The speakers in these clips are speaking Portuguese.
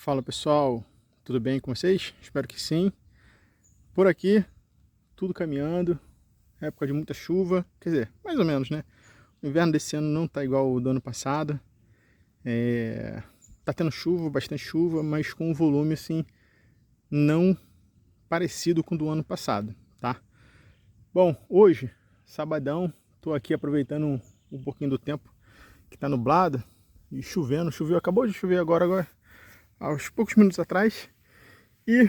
Fala pessoal, tudo bem com vocês? Espero que sim. Por aqui, tudo caminhando, época de muita chuva, quer dizer, mais ou menos, né? O inverno desse ano não tá igual ao do ano passado. Tá tendo chuva, bastante chuva, mas com um volume assim, não parecido com o do ano passado, tá? Bom, hoje, sabadão, tô aqui aproveitando um pouquinho do tempo que tá nublado e chovendo. Choveu, acabou de chover agora, aos poucos minutos atrás. E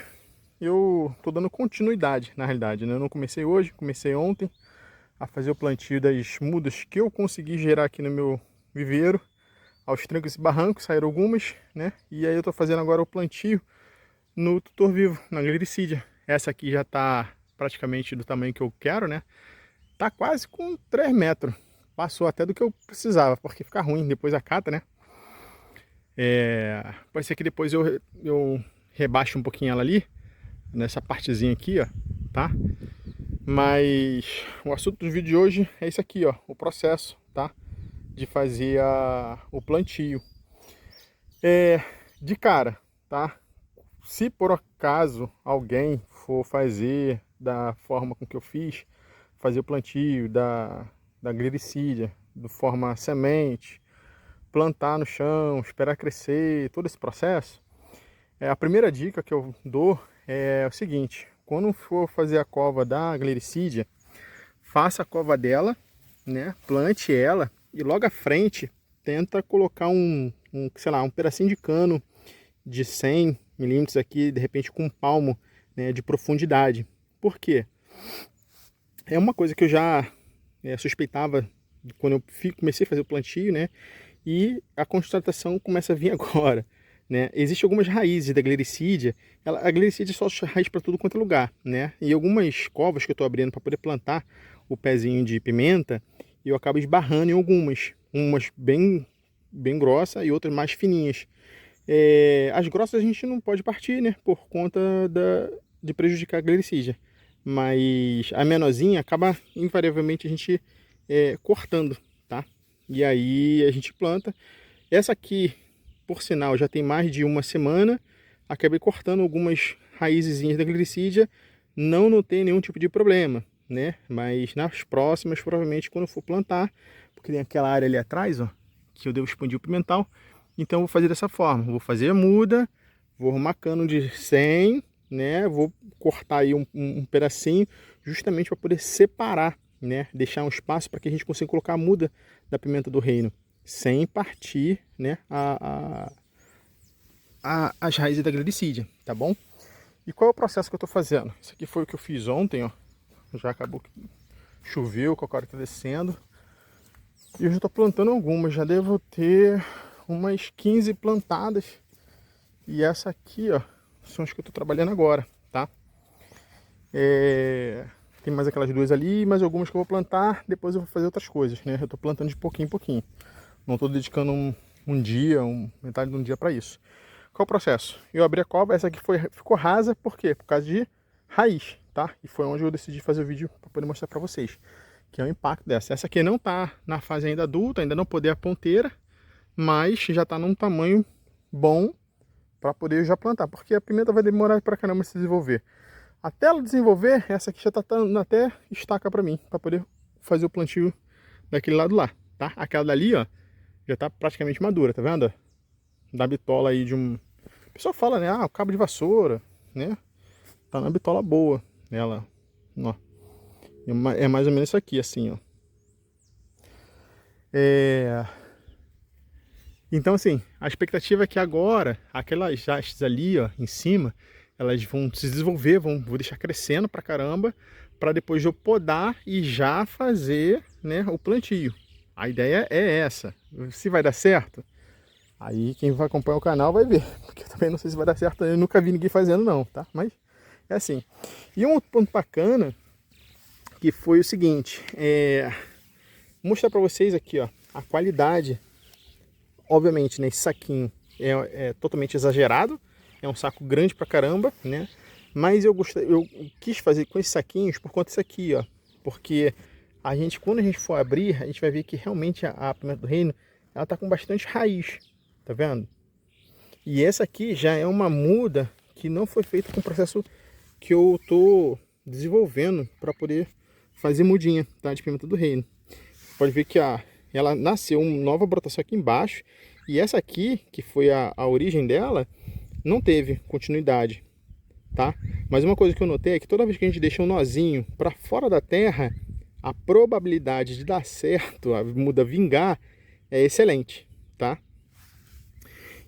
eu tô dando continuidade, na realidade, né? Eu não comecei hoje, comecei ontem a fazer o plantio das mudas que eu consegui gerar aqui no meu viveiro. Aos trancos e barrancos saíram algumas, né? E aí eu tô fazendo agora o plantio no tutor vivo, na Gliricidia. Essa aqui já tá praticamente do tamanho que eu quero, né? Tá quase com 3 metros. Passou até do que eu precisava, porque fica ruim depois a cata, né? Pode ser que depois eu rebaixo um pouquinho ela ali, nessa partezinha aqui, ó, tá? Mas o assunto do vídeo de hoje é isso aqui, ó, o processo, tá? De fazer o plantio. De cara, tá? Se por acaso alguém for fazer da forma com que eu fiz, fazer o plantio da Gliricidia, de forma semente, plantar no chão, esperar crescer, todo esse processo, a primeira dica que eu dou é o seguinte: quando for fazer a cova da Gliricidia, faça a cova dela, né? Plante ela e logo à frente tenta colocar sei lá, um pedacinho de cano de 100 milímetros aqui, de repente com um palmo, né, de profundidade. Por quê? É uma coisa que eu já suspeitava quando eu comecei a fazer o plantio, né? E a constatação começa a vir agora, né? Existem algumas raízes da Gliricidia. A Gliricidia solta raiz para tudo quanto é lugar, né? E algumas covas que eu estou abrindo para poder plantar o pezinho de pimenta, eu acabo esbarrando em algumas. Umas bem grossas e outras mais fininhas. As grossas a gente não pode partir, né? Por conta de prejudicar a Gliricidia. Mas a menorzinha acaba, invariavelmente, a gente cortando, tá? E aí a gente planta. Essa aqui, por sinal, já tem mais de uma semana. Acabei cortando algumas raizezinhas da Gliricidia. Não notei nenhum tipo de problema, né? Mas nas próximas, provavelmente, quando eu for plantar, porque tem aquela área ali atrás, ó, que eu devo expandir o pimental. Então eu vou fazer dessa forma. Vou fazer a muda, vou arrumar cano de 100, né? Vou cortar aí um pedacinho, justamente para poder separar, né? Deixar um espaço para que a gente consiga colocar a muda da pimenta do reino, sem partir, né, as raízes da Gliricidia, tá bom? E qual é o processo que eu estou fazendo? Isso aqui foi o que eu fiz ontem, ó. Já acabou que choveu, o cocoro está descendo. E eu já estou plantando algumas, já devo ter umas 15 plantadas. E essa aqui, ó, são as que eu estou trabalhando agora, tá? Tem mais aquelas duas ali, mais algumas que eu vou plantar, depois eu vou fazer outras coisas, né? Eu estou plantando de pouquinho em pouquinho. Não estou dedicando um dia, metade de um dia para isso. Qual o processo? Eu abri a cova, essa aqui ficou rasa, por quê? Por causa de raiz, tá? E foi onde eu decidi fazer o vídeo para poder mostrar para vocês, que é o impacto dessa. Essa aqui não está na fase ainda adulta, ainda não poder a ponteira, mas já está num tamanho bom para poder já plantar, porque a pimenta vai demorar para caramba se desenvolver. Até ela desenvolver, essa aqui já está dando até estaca para mim, para poder fazer o plantio daquele lado lá, tá? Aquela dali, ó, já está praticamente madura, tá vendo? Da bitola aí de um... O pessoal fala, né? Ah, o cabo de vassoura, né? Tá na bitola boa nela, ó. É mais ou menos isso aqui, assim, ó. Então, assim, a expectativa é que agora, aquelas hastes ali, ó, em cima, elas vão se desenvolver, vou deixar crescendo pra caramba, para depois eu podar e já fazer, né, o plantio. A ideia é essa. Se vai dar certo, aí quem vai acompanhar o canal vai ver, porque eu também não sei se vai dar certo, eu nunca vi ninguém fazendo não, tá? Mas é assim. E um outro ponto bacana, que foi o seguinte, mostrar para vocês aqui, ó, a qualidade. Obviamente, né, esse saquinho é totalmente exagerado, é um saco grande pra caramba, né? Mas eu quis fazer com esses saquinhos por conta disso aqui, ó, porque quando a gente for abrir, a gente vai ver que realmente a pimenta do reino, ela tá com bastante raiz, tá vendo? E essa aqui já é uma muda que não foi feita com o processo que eu tô desenvolvendo para poder fazer mudinha, tá? De pimenta do reino. Pode ver que ela nasceu uma nova brotação aqui embaixo. E essa aqui, que foi a origem dela, não teve continuidade, tá? Mas uma coisa que eu notei é que toda vez que a gente deixa um nozinho para fora da terra, a probabilidade de dar certo, a muda vingar, é excelente, tá?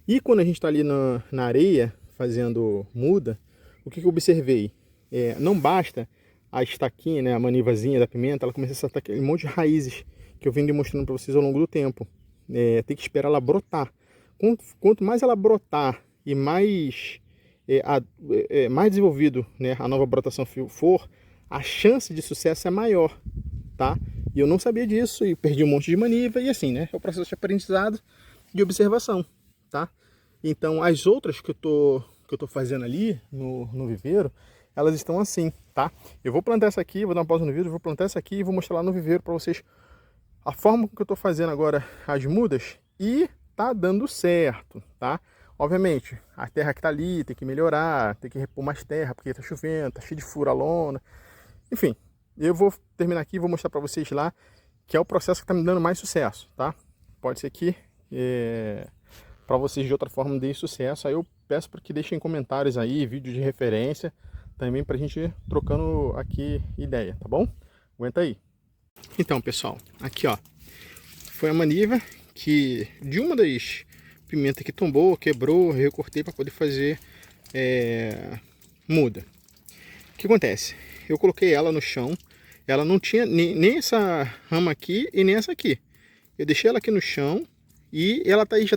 E quando a gente está ali na areia, fazendo muda, o que eu observei? Não basta a estaquinha, né, a manivazinha da pimenta, ela começa a soltar aquele monte de raízes que eu venho demonstrando para vocês ao longo do tempo. Tem que esperar ela brotar. Quanto mais ela brotar e mais, mais desenvolvido, né, a nova brotação for, a chance de sucesso é maior, tá? E eu não sabia disso e perdi um monte de maniva e assim, né? É o processo de aprendizado e observação, tá? Então as outras que eu tô fazendo ali no viveiro, elas estão assim, tá? Eu vou plantar essa aqui, vou dar uma pausa no vídeo, vou plantar essa aqui e vou mostrar lá no viveiro para vocês a forma que eu tô fazendo agora as mudas e tá dando certo, tá? Obviamente, a terra que tá ali tem que melhorar, tem que repor mais terra porque tá chovendo, tá cheio de furo a lona. Enfim, eu vou terminar aqui e vou mostrar para vocês lá que é o processo que tá me dando mais sucesso, tá? Pode ser que para vocês de outra forma deem sucesso. Aí eu peço para que deixem comentários aí, vídeo de referência, também para a gente ir trocando aqui ideia, tá bom? Aguenta aí. Então, pessoal, aqui ó, foi a maniva que de uma das pimentas que tombou, quebrou, recortei para poder fazer muda. O que acontece? Eu coloquei ela no chão, ela não tinha nem essa rama aqui e nem essa aqui. Eu deixei ela aqui no chão e ela tá aí, já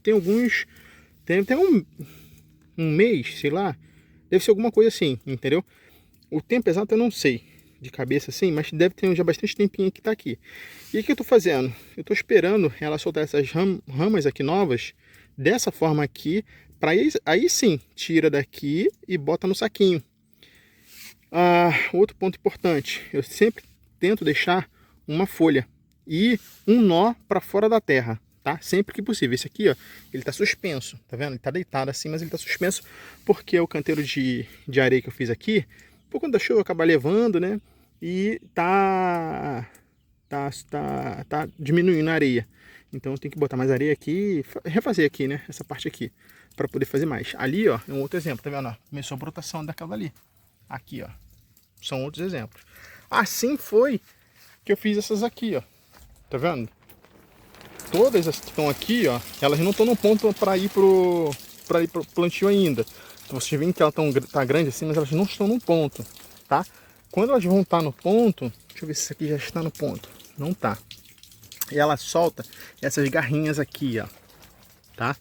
tem alguns, tem até um mês, sei lá, deve ser alguma coisa assim, entendeu? O tempo exato eu não sei de cabeça assim, mas deve ter já bastante tempinho que tá aqui. E o que eu tô fazendo? Eu tô esperando ela soltar essas ramas aqui novas, dessa forma aqui, para aí sim, tira daqui e bota no saquinho. Outro ponto importante, eu sempre tento deixar uma folha e um nó para fora da terra, tá? Sempre que possível. Esse aqui, ó, ele tá suspenso, tá vendo? Ele tá deitado assim, mas ele tá suspenso porque o canteiro de areia que eu fiz aqui, por conta da chuva, acabar levando, né? E tá diminuindo a areia. Então eu tenho que botar mais areia aqui, refazer aqui, né? Essa parte aqui, para poder fazer mais. Ali, ó, é um outro exemplo, tá vendo? Ó, começou a brotação daquela ali. Aqui, ó, são outros exemplos. Assim foi que eu fiz essas aqui, ó. Tá vendo? Todas as que estão aqui, ó, elas não estão no ponto para ir pro plantio ainda. Vocês veem que ela tá grande assim, mas elas não estão no ponto, tá? Quando elas vão estar no ponto, deixa eu ver se isso aqui já está no ponto. Não tá. E ela solta essas garrinhas aqui, ó, tá?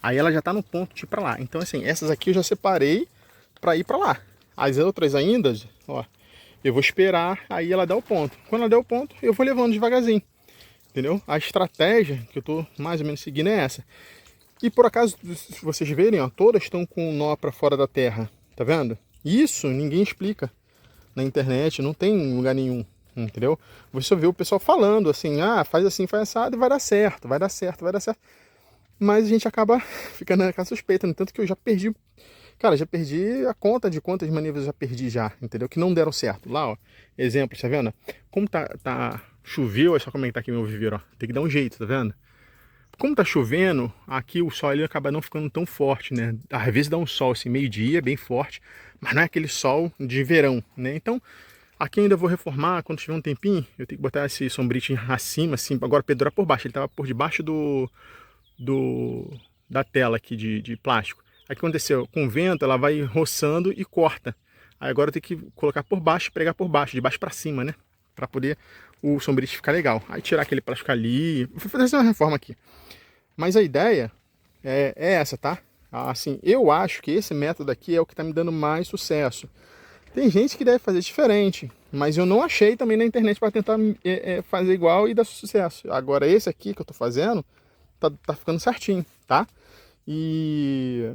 Aí ela já tá no ponto de ir para lá. Então assim, essas aqui eu já separei para ir para lá. As outras ainda, ó, eu vou esperar aí ela dar o ponto. Quando ela der o ponto, eu vou levando devagarzinho. Entendeu? A estratégia que eu tô mais ou menos seguindo é essa. E por acaso, se vocês verem, ó, todas estão com o nó para fora da terra. Tá vendo? Isso ninguém explica na internet, não tem lugar nenhum. Entendeu? Você só vê o pessoal falando assim, faz assim, faz assado e vai dar certo, vai dar certo, vai dar certo. Mas a gente acaba ficando com a suspeita, no tanto que eu já perdi. Cara, já perdi a conta de quantas manivas eu já perdi já, entendeu? Que não deram certo. Lá, ó, exemplo, tá vendo? Como choveu, olha só como é que tá aqui meu viveiro, ó. Tem que dar um jeito, tá vendo? Como tá chovendo, aqui o sol ele acaba não ficando tão forte, né? Às vezes dá um sol assim, meio-dia, bem forte, mas não é aquele sol de verão, né? Então, aqui ainda vou reformar, quando tiver um tempinho, eu tenho que botar esse sombrite acima, assim, agora pendurar por baixo. Ele tava por debaixo da tela aqui de plástico. Aí o que aconteceu? Com o vento ela vai roçando e corta. Aí agora eu tenho que colocar por baixo e pregar por baixo, de baixo para cima, né? Para poder o sombrite ficar legal. Aí tirar aquele plástico ali. Vou fazer uma reforma aqui. Mas a ideia é essa, tá? Assim, eu acho que esse método aqui é o que está me dando mais sucesso. Tem gente que deve fazer diferente, mas eu não achei também na internet para tentar fazer igual e dar sucesso. Agora esse aqui que eu tô fazendo tá ficando certinho, tá? E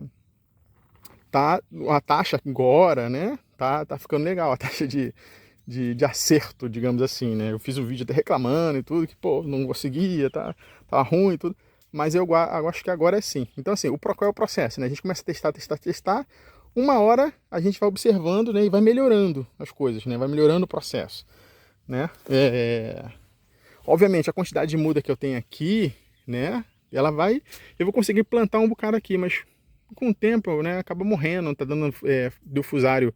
a taxa agora, né? Tá ficando legal, a taxa de acerto, digamos assim, né? Eu fiz um vídeo até reclamando e tudo, que pô, não conseguia, tava ruim e tudo. mas eu acho que agora é sim. Então assim, qual é o processo, né? A gente começa a testar. Uma hora a gente vai observando, né, e vai melhorando as coisas, né? Vai melhorando o processo, né? Obviamente a quantidade de muda que eu tenho aqui, né? Eu vou conseguir plantar um bocado aqui, mas com o tempo, né, acaba morrendo, tá dando difusário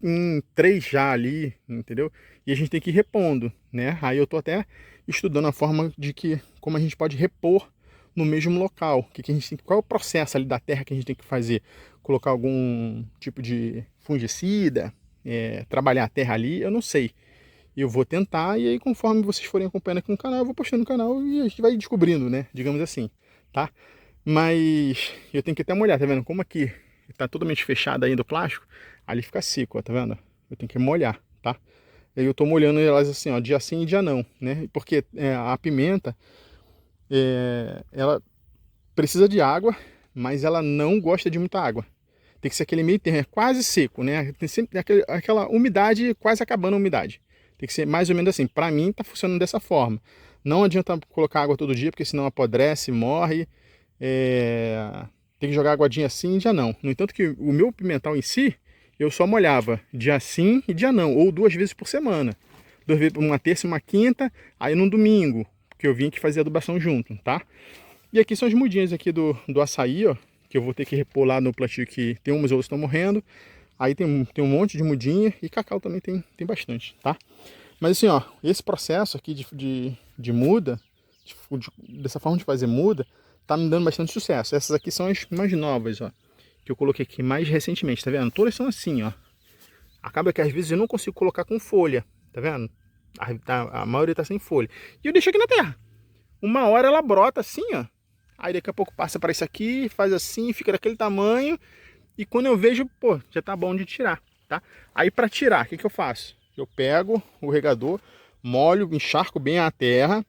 em 3 já ali, entendeu? E a gente tem que ir repondo, né? Aí eu tô até estudando a forma de como a gente pode repor no mesmo local. Qual é o processo ali da terra que a gente tem que fazer? Colocar algum tipo de fungicida, trabalhar a terra ali, eu não sei. Eu vou tentar, e aí conforme vocês forem acompanhando aqui no canal, eu vou postando no canal e a gente vai descobrindo, né? Digamos assim, tá? Mas eu tenho que até molhar, tá vendo? Como aqui tá totalmente fechado ainda o plástico, ali fica seco, ó, tá vendo? Eu tenho que molhar, tá? E aí eu tô molhando elas assim, ó, dia sim e dia não, né? Porque a pimenta, ela precisa de água, mas ela não gosta de muita água. Tem que ser aquele meio termo, quase seco, né? Tem sempre aquela umidade, quase acabando a umidade. Tem que ser mais ou menos assim. Para mim tá funcionando dessa forma. Não adianta colocar água todo dia, porque senão apodrece, morre. Tem que jogar aguadinha assim e dia não. No entanto que o meu pimental em si, eu só molhava dia sim e dia não, ou 2 vezes por semana. 2 vezes, uma terça e uma quinta, aí no domingo, que eu vim aqui fazer adubação junto, tá? E aqui são as mudinhas aqui do açaí, ó, que eu vou ter que repor lá no plantio, que tem umas outras que estão morrendo. Aí tem um monte de mudinha, e cacau também tem bastante, tá? Mas assim, ó, esse processo aqui de muda, dessa forma de fazer muda, tá me dando bastante sucesso. Essas aqui são as mais novas, ó, que eu coloquei aqui mais recentemente, tá vendo? Todas são assim, ó. Acaba que às vezes eu não consigo colocar com folha, tá vendo? A maioria tá sem folha. E eu deixo aqui na terra. Uma hora ela brota assim, ó. Aí daqui a pouco passa para isso aqui, faz assim, fica daquele tamanho. E quando eu vejo, pô, já tá bom de tirar, tá? Aí para tirar, o que eu faço? Eu pego o regador, molho, encharco bem a terra,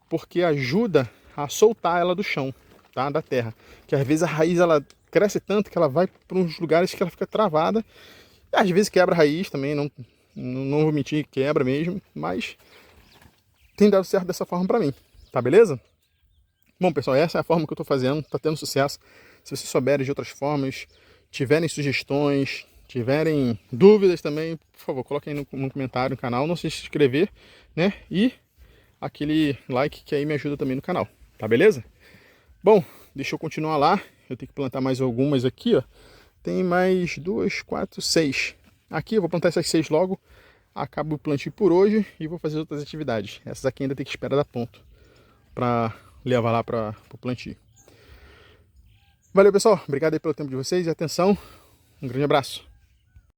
porque ajuda a soltar ela do chão, tá? Da terra. Que às vezes a raiz ela cresce tanto que ela vai para uns lugares que ela fica travada. E às vezes quebra a raiz também, não vou mentir, quebra mesmo, mas tem dado certo dessa forma para mim, tá beleza? Bom, pessoal, essa é a forma que eu estou fazendo, tá tendo sucesso. Se vocês souberem de outras formas, tiverem sugestões, tiverem dúvidas também, por favor, coloquem aí no comentário no canal, não se inscrever, né? E aquele like que aí me ajuda também no canal, tá beleza? Bom, deixa eu continuar lá, eu tenho que plantar mais algumas aqui, ó. Tem mais 2, 4, 6. Aqui eu vou plantar essas 6 logo, acabo o plantio por hoje e vou fazer outras atividades. Essas aqui ainda tem que esperar dar ponto para levar lá para o plantio. Valeu, pessoal. Obrigado aí pelo tempo de vocês e atenção. Um grande abraço.